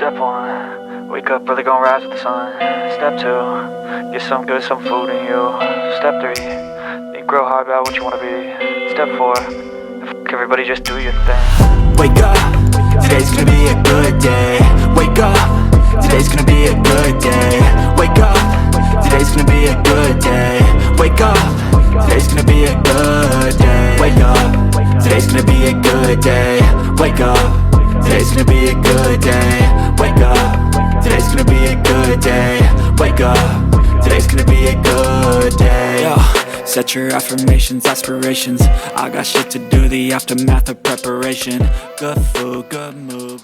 Step one, wake up early, gonna rise with the sun. Step two, get some good, some food in you. Step three, think real hard about what you wanna be. Step four, everybody just do your thing. Wake up, today's gonna be a good day. Wake up, today's gonna be a good day. Wake up, today's gonna be a good day. Wake up, today's gonna be a good day. Wake up, today's gonna be a good day. Wake up, today's gonna be a good day. Wake up, today's gonna be a good day. Wake up, today's gonna be a good day. Yo, set your affirmations, aspirations. I got shit to do, the aftermath of preparation. Good food, good mood.